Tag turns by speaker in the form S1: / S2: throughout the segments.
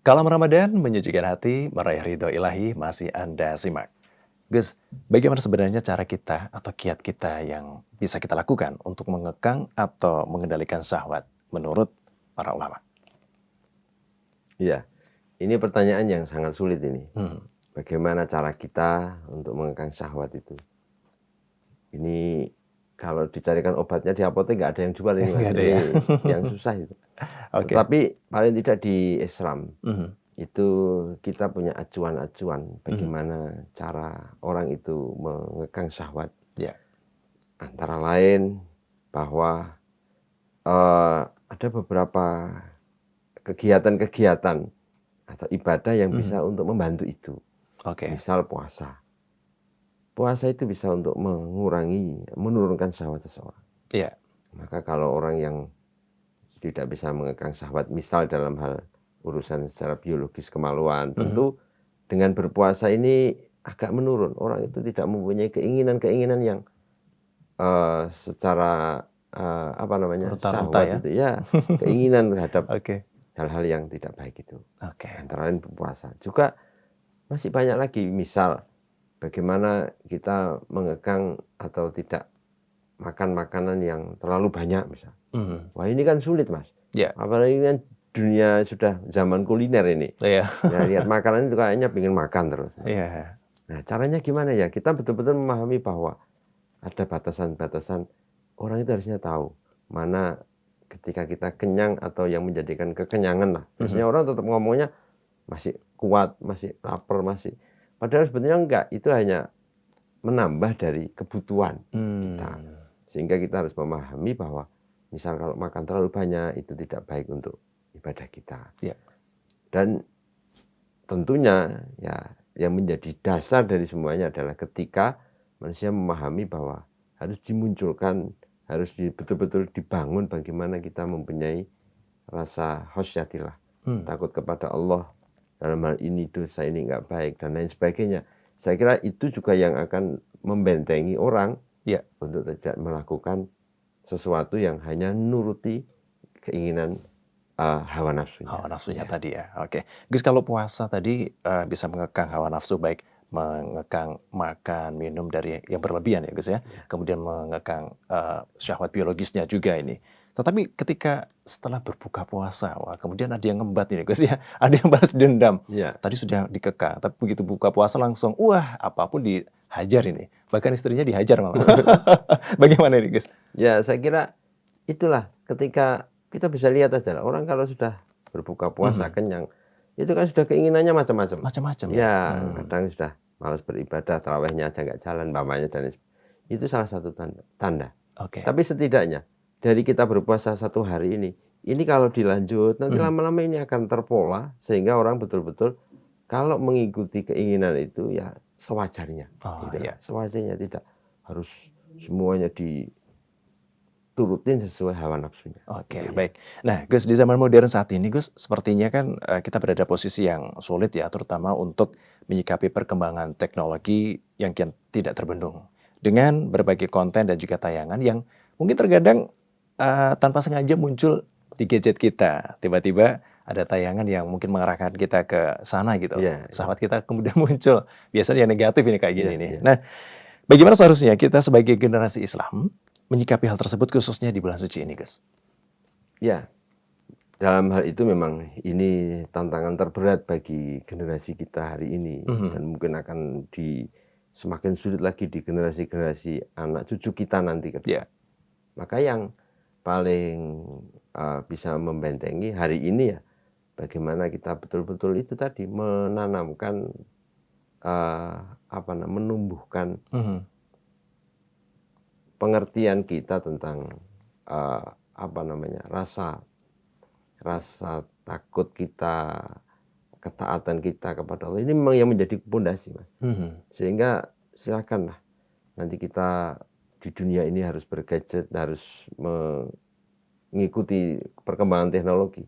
S1: Kalau Ramadan menyejukkan hati, meraih ridho ilahi masih Anda simak. Gus, bagaimana sebenarnya cara kita atau kiat kita yang bisa kita lakukan untuk mengekang atau mengendalikan syahwat menurut para ulama?
S2: Iya, ini pertanyaan yang sangat sulit ini.
S1: Hmm.
S2: Bagaimana cara kita untuk mengekang syahwat itu? Ini kalau dicarikan obatnya di apotek nggak ada yang jual ini, Mas.
S1: Nggak ada
S2: Ini
S1: ya?
S2: yang susah itu.
S1: Oke.
S2: Tetapi paling tidak di Islam
S1: Mhm.
S2: itu kita punya acuan-acuan
S1: Mhm.
S2: bagaimana cara orang itu mengekang syahwat.
S1: Ya.
S2: Antara lain bahwa ada beberapa kegiatan-kegiatan atau ibadah yang
S1: Mhm.
S2: bisa untuk membantu itu.
S1: Oke.
S2: Misal puasa. Puasa itu bisa untuk menurunkan syahwat seseorang.
S1: Iya.
S2: Maka kalau orang yang tidak bisa mengekang syahwat, misal dalam hal urusan secara biologis kemaluan,
S1: Mhm.
S2: tentu dengan berpuasa ini agak menurun. Orang itu tidak mempunyai keinginan-keinginan yang secara
S1: Runta-runta
S2: syahwat
S1: ya?
S2: itu ya, keinginan terhadap
S1: Oke.
S2: hal-hal yang tidak baik itu.
S1: Oke.
S2: Antara lain berpuasa. Juga masih banyak lagi, misal bagaimana kita mengekang atau tidak makan makanan yang terlalu banyak misal.
S1: Mhm.
S2: Wah ini kan sulit, Mas.
S1: Ya.
S2: Apalagi kan dunia sudah zaman kuliner ini.
S1: Iya.
S2: Ya, lihat makanan itu kayaknya pengen makan terus.
S1: Iya.
S2: Nah caranya gimana ya? Kita betul-betul memahami bahwa ada batasan-batasan. Orang itu harusnya tahu mana ketika kita kenyang atau yang menjadikan kekenyangan lah.
S1: Mhm.
S2: Biasanya orang tetap ngomongnya masih kuat, masih lapar, masih. Padahal sebetulnya enggak. Itu hanya menambah dari kebutuhan kita. Sehingga kita harus memahami bahwa misal kalau makan terlalu banyak itu tidak baik untuk ibadah kita.
S1: Ya.
S2: Dan tentunya ya yang menjadi dasar dari semuanya adalah ketika manusia memahami bahwa harus dimunculkan, harus betul-betul dibangun bagaimana kita mempunyai rasa khosyatillah, takut kepada Allah, dalam hal ini dosa ini enggak baik dan lain sebagainya. Saya kira itu juga yang akan membentengi orang
S1: Ya.
S2: untuk tidak melakukan sesuatu yang hanya nuruti keinginan hawa nafsunya.
S1: Hawa nafsunya tadi ya, oke. Gus, kalau puasa tadi bisa mengekang hawa nafsu, baik mengekang makan, minum dari yang berlebihan ya Gus ya, kemudian mengekang syahwat biologisnya juga ini. Tetapi ketika setelah berbuka puasa, wah kemudian ada yang ngembat ini Gus ya, ada yang balas dendam.
S2: Ya.
S1: Tadi sudah dikekang, tapi begitu buka puasa langsung, wah apapun dihajar ini. Bahkan istrinya dihajar malah. Bagaimana ini Gus?
S2: Ya saya kira itulah ketika kita bisa lihat aja lah, orang kalau sudah berbuka puasa kenyang, itu kan sudah keinginannya macam-macam.
S1: Macam-macam ya?
S2: Ya, kadang sudah malas beribadah, tarawehnya aja nggak jalan, mamanya dan itu salah satu tanda.
S1: Oke.
S2: Tapi setidaknya dari kita berpuasa satu hari ini kalau dilanjut nanti lama-lama ini akan terpola sehingga orang betul-betul kalau mengikuti keinginan itu ya sewajarnya.
S1: Oh,
S2: Gitu.
S1: iya.
S2: Sewajarnya, tidak harus semuanya diturutin sesuai hawa nafsunya.
S1: Oke,
S2: Gitu ya.
S1: baik. Nah, Gus, di zaman modern saat ini, Gus, sepertinya kan kita berada posisi yang sulit ya, terutama untuk menyikapi perkembangan teknologi yang kian tidak terbendung. Dengan berbagai konten dan juga tayangan yang mungkin terkadang tanpa sengaja muncul di gadget kita. Tiba-tiba ada tayangan yang mungkin mengarahkan kita ke sana gitu.
S2: Iya, iya.
S1: Sahabat kita kemudian muncul. Biasanya yang negatif ini kayak gini
S2: Iya,
S1: nih.
S2: iya.
S1: Nah, bagaimana seharusnya kita sebagai generasi Islam menyikapi hal tersebut khususnya di bulan suci ini, Gus?
S2: Ya, dalam hal itu memang ini tantangan terberat bagi generasi kita hari ini dan mungkin akan semakin sulit lagi di generasi-generasi anak cucu kita nanti ke depan.
S1: Ya.
S2: Maka yang paling bisa membentengi hari ini ya bagaimana kita betul-betul itu tadi menanamkan menumbuhkan pengertian kita tentang rasa takut kita, ketaatan kita kepada Allah ini memang yang menjadi pondasi, Mas. Sehingga silakanlah nanti kita di dunia ini harus bergadget, harus mengikuti perkembangan teknologi,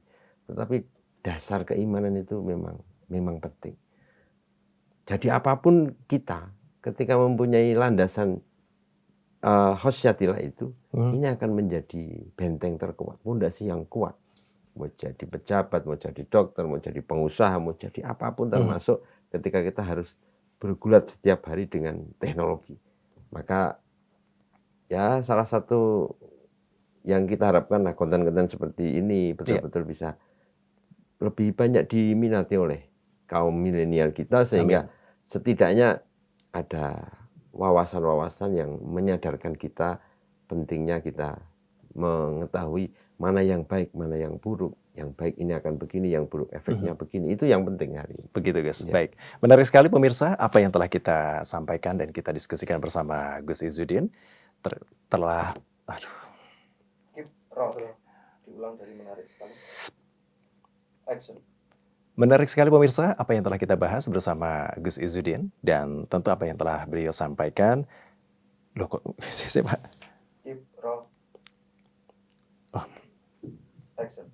S2: tetapi dasar keimanan itu memang penting. Jadi apapun kita ketika mempunyai landasan khosyatillah itu, ini akan menjadi benteng terkuat, pondasi yang kuat mau jadi pejabat, mau jadi dokter, mau jadi pengusaha, mau jadi apapun, termasuk ketika kita harus bergulat setiap hari dengan teknologi. Maka ya salah satu yang kita harapkan lah konten-konten seperti ini betul-betul bisa lebih banyak diminati oleh kaum milenial kita, sehingga setidaknya ada wawasan-wawasan yang menyadarkan kita pentingnya kita mengetahui mana yang baik, mana yang buruk. Yang baik ini akan begini, yang buruk efeknya begini. Itu yang penting hari ini.
S1: Begitu Gus,
S2: Ya.
S1: baik. Menarik sekali pemirsa apa yang telah kita sampaikan dan kita diskusikan bersama Gus Izzuddin. Telah, aduh.
S3: Diulang dari menarik sekali. Action.
S1: Menarik sekali pemirsa apa yang telah kita bahas bersama Gus Izzuddin dan tentu apa yang telah beliau sampaikan. Loh kok siapa?
S3: Keep roll. Action.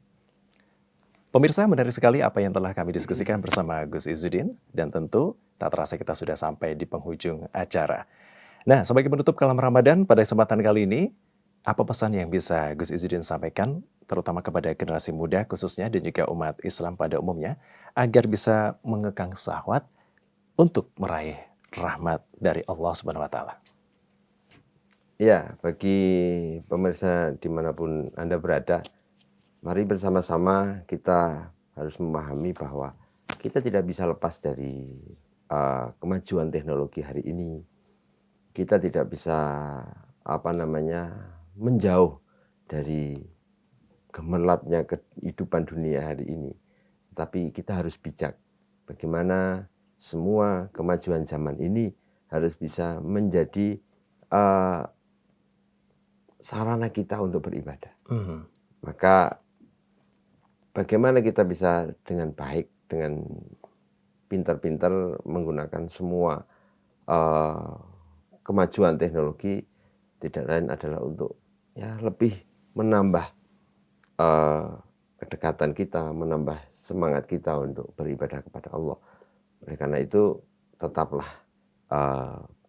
S1: Pemirsa, menarik sekali apa yang telah kami diskusikan bersama Gus Izzuddin dan tentu tak terasa kita sudah sampai di penghujung acara. Nah, sebagai penutup kalam Ramadan pada kesempatan kali ini, apa pesan yang bisa Gus Izzuddin sampaikan terutama kepada generasi muda khususnya dan juga umat Islam pada umumnya agar bisa mengekang syahwat untuk meraih rahmat dari Allah Subhanahu wa taala?
S2: Ya, bagi pemirsa dimanapun Anda berada, mari bersama-sama kita harus memahami bahwa kita tidak bisa lepas dari kemajuan teknologi hari ini. Kita tidak bisa menjauh dari gemerlapnya kehidupan dunia hari ini. Tapi kita harus bijak bagaimana semua kemajuan zaman ini harus bisa menjadi sarana kita untuk beribadah. Maka bagaimana kita bisa dengan baik, dengan pintar-pintar menggunakan semua kemajuan teknologi, tidak lain adalah untuk ya lebih menambah kedekatan kita, menambah semangat kita untuk beribadah kepada Allah. Oleh karena itu tetaplah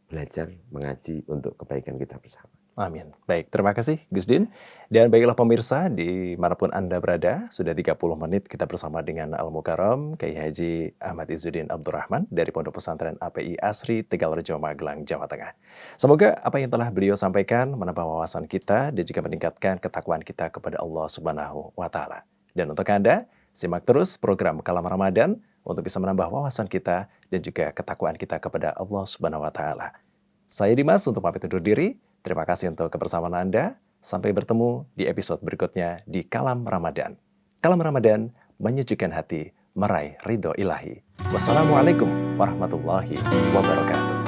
S2: belajar mengaji untuk kebaikan kita bersama.
S1: Amin. Baik, terima kasih Gus Din. Dan baiklah pemirsa, dimanapun Anda berada, sudah 30 menit kita bersama dengan Al-Mukarram, Kiai Haji Ahmad Izzuddin Abdurrahman dari Pondok Pesantren API Asri, Tegalrejo, Magelang, Jawa Tengah. Semoga apa yang telah beliau sampaikan menambah wawasan kita dan juga meningkatkan ketakwaan kita kepada Allah Subhanahu wa taala. Dan untuk Anda, simak terus program Kalam Ramadan untuk bisa menambah wawasan kita dan juga ketakwaan kita kepada Allah Subhanahu wa taala. Saya Dimas untuk pamit undur diri. Terima kasih untuk kebersamaan Anda. Sampai bertemu di episode berikutnya di Kalam Ramadan. Kalam Ramadan menyejukkan hati, meraih ridho ilahi. Wassalamualaikum warahmatullahi wabarakatuh.